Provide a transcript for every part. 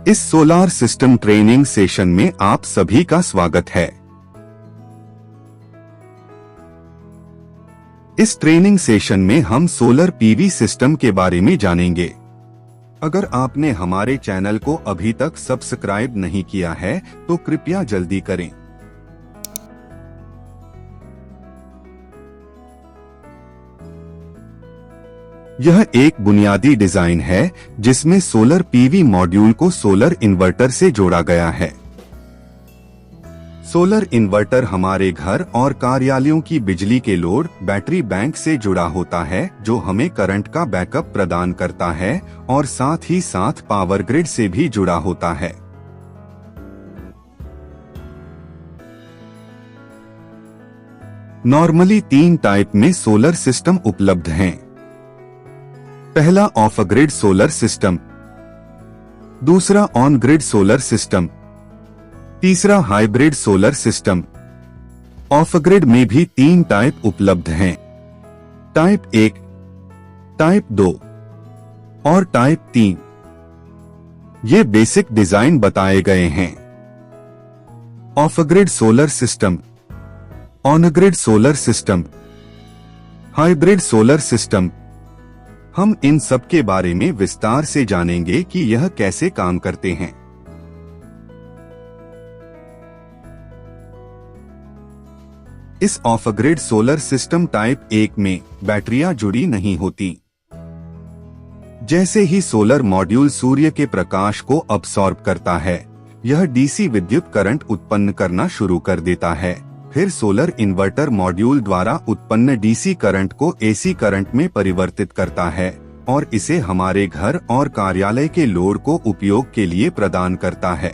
इस solar system training session में आप सभी का स्वागत है। इस ट्रेनिंग सेशन में हम सोलर पीवी सिस्टम के बारे में जानेंगे। अगर आपने हमारे चैनल को अभी तक सब्सक्राइब नहीं किया है तो कृपया जल्दी करें। यह एक बुनियादी डिजाइन है जिसमें सोलर पीवी मॉड्यूल को सोलर इन्वर्टर से जोड़ा गया है। सोलर इन्वर्टर हमारे घर और कार्यालयों की बिजली के लोड बैटरी बैंक से जुड़ा होता है, जो हमें करंट का बैकअप प्रदान करता है और साथ ही साथ पावर ग्रिड से भी जुड़ा होता है। नॉर्मली 3 टाइप में सोलर सिस्टम उपलब्ध हैं। पहला ऑफ ग्रिड सोलर सिस्टम, दूसरा ऑन ग्रिड सोलर सिस्टम, तीसरा hybrid solar system. Of grid में भी 3 टाइप उपलब्ध हैं, टाइप 1, टाइप 2 और टाइप 3। ये बेसिक डिजाइन बताए गए हैं। Of grid solar system, on grid solar system, hybrid solar system. हम इन सब के बारे में विस्तार से जानेंगे कि यह कैसे काम करते हैं। इस of grid solar system type 1 में बैटरियां जुड़ी नहीं होती। जैसे ही सोलर मॉड्यूल सूर्य के प्रकाश को अब्सॉर्ब करता है, यह डीसी विद्युत करंट उत्पन्न करना शुरू कर देता है। फिर सोलर इन्वर्टर मॉड्यूल द्वारा उत्पन्न डीसी करंट को एसी करंट में परिवर्तित करता है और इसे हमारे घर और कार्यालय के लोड को उपयोग के लिए प्रदान करता है।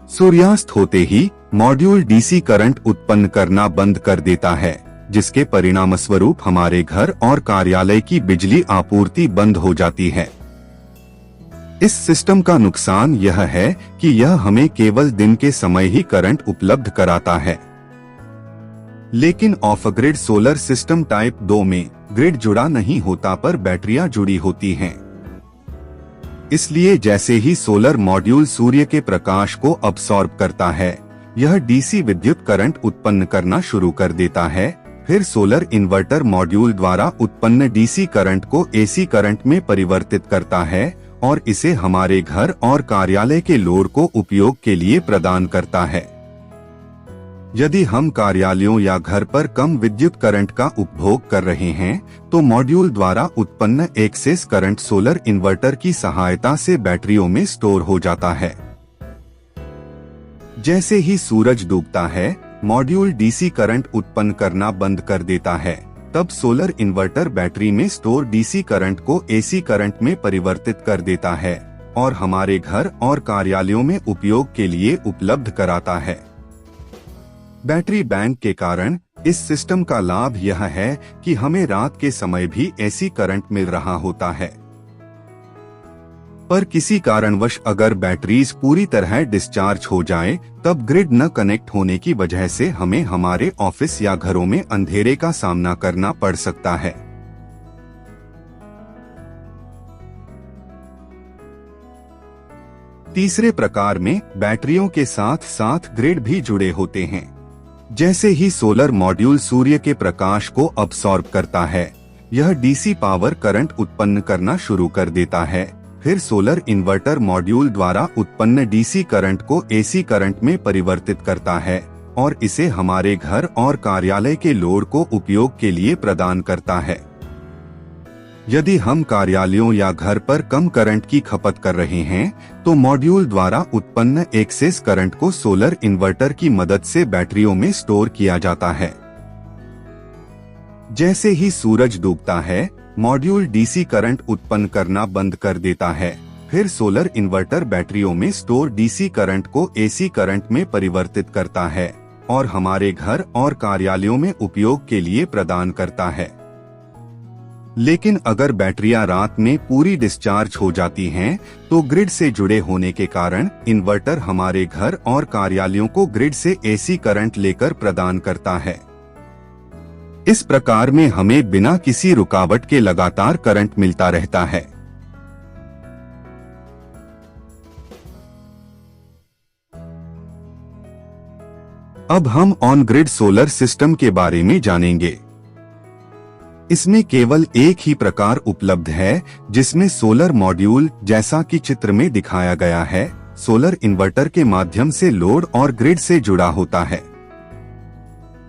सूर्यास्त होते ही मॉड्यूल डीसी करंट उत्पन्न करना बंद कर देता है, जिसके परिणामस्वरूप हमारे घर और कार्यालय की बिजली आपूर्ति बंद हो जाती है। इस सिस्टम का नुकसान यह है कि यह हमें केवल दिन के समय ही करंट उपलब्ध कराता है। लेकिन of grid solar system type 2 में ग्रिड जुड़ा नहीं होता पर बैटरियां जुड़ी होती हैं। इसलिए जैसे ही सोलर मॉड्यूल सूर्य के प्रकाश को अब्सॉर्ब करता है, यह डीसी विद्युत करंट उत्पन्न करना शुरू कर देता है। फिर सोलर इन्वर्टर मॉड्यूल द्वारा उत्पन्न डीसी करंट को एसी करंट में परिवर्तित करता है और इसे हमारे घर और कार्यालय के लोड को उपयोग के लिए प्रदान करता है। यदि हम कार्यालयों या घर पर कम विद्युत करंट का उपभोग कर रहे हैं, तो मॉड्यूल द्वारा उत्पन्न एक्सेस करंट सोलर इन्वर्टर की सहायता से बैटरियों में स्टोर हो जाता है। जैसे ही सूरज डूबता है, मॉड्यूल डीसी करंट उत्पन्न करना बंद कर देता है। तब सोलर इन्वर्टर बैटरी में स्टोर डीसी करंट को एसी करंट में परिवर्तित कर देता है और हमारे घर और कार्यालयों में उपयोग के लिए उपलब्ध कराता है। बैटरी बैंक के कारण इस सिस्टम का लाभ यह है कि हमें रात के समय भी एसी करंट मिल रहा होता है। पर किसी कारणवश अगर बैटरीज पूरी तरह डिस्चार्ज हो जाए, तब ग्रिड न कनेक्ट होने की वजह से हमें हमारे ऑफिस या घरों में अंधेरे का सामना करना पड़ सकता है। तीसरे प्रकार में बैटरियों के साथ साथ ग्रिड भी जुड़े होते हैं। जैसे ही सोलर मॉड्यूल सूर्य के प्रकाश को अब्सॉर्ब करता है, यह डीसी पावर करंट उत्पन्न करना शुरू कर देता है। फिर सोलर इन्वर्टर मॉड्यूल द्वारा उत्पन्न डीसी करंट को एसी करंट में परिवर्तित करता है और इसे हमारे घर और कार्यालय के लोड को उपयोग के लिए प्रदान करता है। यदि हम कार्यालयों या घर पर कम करंट की खपत कर रहे हैं, तो मॉड्यूल द्वारा उत्पन्न एक्सेस करंट को सोलर इन्वर्टर की मदद से बैटरियों में स्टोर किया जाता है। जैसे ही सूरज डूबता है, मॉड्यूल डीसी करंट उत्पन्न करना बंद कर देता है। फिर सोलर इन्वर्टर बैटरियों में स्टोर डीसी करंट को एसी करंट में परिवर्तित करता है और हमारे घर और कार्यालयों में उपयोग के लिए प्रदान करता है। लेकिन अगर बैटरियां रात में पूरी डिस्चार्ज हो जाती हैं, तो ग्रिड से जुड़े होने के कारण इन्वर्टर हमारे घर और कार्यालयों को ग्रिड से एसी करंट लेकर प्रदान करता है। इस प्रकार में हमें बिना किसी रुकावट के लगातार करंट मिलता रहता है। अब हम ऑन ग्रिड सोलर सिस्टम के बारे में जानेंगे। इसमें केवल एक ही प्रकार उपलब्ध है जिसमें सोलर मॉड्यूल, जैसा कि चित्र में दिखाया गया है, सोलर इन्वर्टर के माध्यम से लोड और ग्रिड से जुड़ा होता है।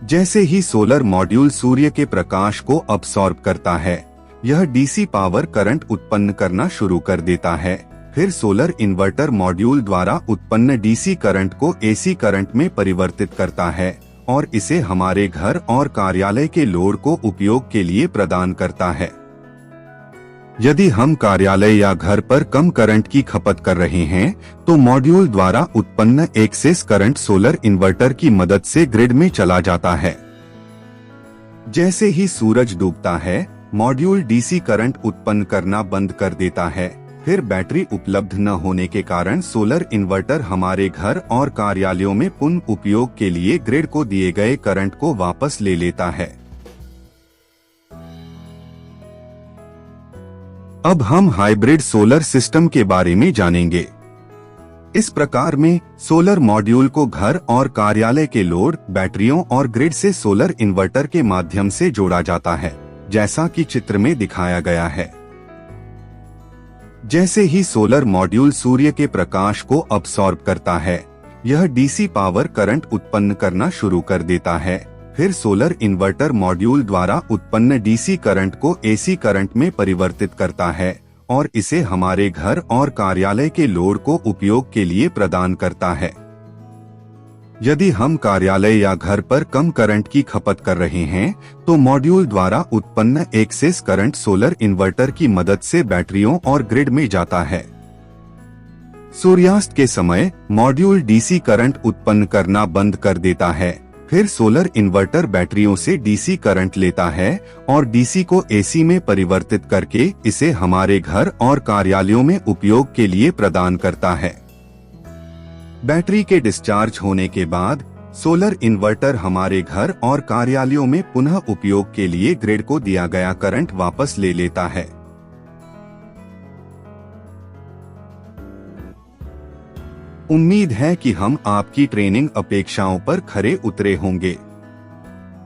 जैसे ही सोलर मॉड्यूल सूर्य के प्रकाश को अब्सॉर्ब करता है, यह डीसी पावर करंट उत्पन्न करना शुरू कर देता है। फिर सोलर इन्वर्टर मॉड्यूल द्वारा उत्पन्न डीसी करंट को एसी करंट में परिवर्तित करता है और इसे हमारे घर और कार्यालय के लोड को उपयोग के लिए प्रदान करता है। यदि हम कार्यालय या घर पर कम करंट की खपत कर रहे हैं, तो मॉड्यूल द्वारा उत्पन्न एक्सेस करंट सोलर इन्वर्टर की मदद से ग्रिड में चला जाता है। जैसे ही सूरज डूबता है, मॉड्यूल डीसी करंट उत्पन्न करना बंद कर देता है। फिर बैटरी उपलब्ध न होने के कारण सोलर इन्वर्टर हमारे घर और कार्यालयों में पुनः उपयोग के लिए ग्रिड को दिए गए करंट को वापस ले लेता है। अब हम हाइब्रिड सोलर सिस्टम के बारे में जानेंगे। इस प्रकार में सोलर मॉड्यूल को घर और कार्यालय के लोड, बैटरियों और ग्रिड से सोलर इन्वर्टर के माध्यम से जोड़ा जाता है, जैसा कि चित्र में दिखाया गया है। जैसे ही सोलर मॉड्यूल सूर्य के प्रकाश को अब्सॉर्ब करता है, यह डीसी पावर करंट उत्पन्न करना शुरू कर देता है। फिर सोलर इन्वर्टर मॉड्यूल द्वारा उत्पन्न डीसी करंट को एसी करंट में परिवर्तित करता है और इसे हमारे घर और कार्यालय के लोड को उपयोग के लिए प्रदान करता है। यदि हम कार्यालय या घर पर कम करंट की खपत कर रहे हैं, तो मॉड्यूल द्वारा उत्पन्न एक्सेस करंट सोलर इन्वर्टर की मदद से बैटरियों और ग्रिड में जाता है। सूर्यास्त के समय मॉड्यूल डीसी करंट उत्पन्न करना बंद कर देता है। फिर सोलर इन्वर्टर बैटरियों से डीसी करंट लेता है और डीसी को एसी में परिवर्तित करके इसे हमारे घर और कार्यालयों में उपयोग के लिए प्रदान करता है। बैटरी के डिस्चार्ज होने के बाद सोलर इन्वर्टर हमारे घर और कार्यालयों में पुनः उपयोग के लिए ग्रिड को दिया गया करंट वापस ले लेता है। उम्मीद है कि हम आपकी ट्रेनिंग अपेक्षाओं पर खरे उतरे होंगे।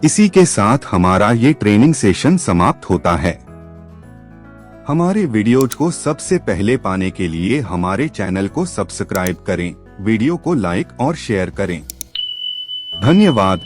इसी के साथ हमारा ये ट्रेनिंग सेशन समाप्त होता है। हमारे वीडियोज को सबसे पहले पाने के लिए हमारे चैनल को सब्सक्राइब करें, वीडियो को लाइक और शेयर करें। धन्यवाद।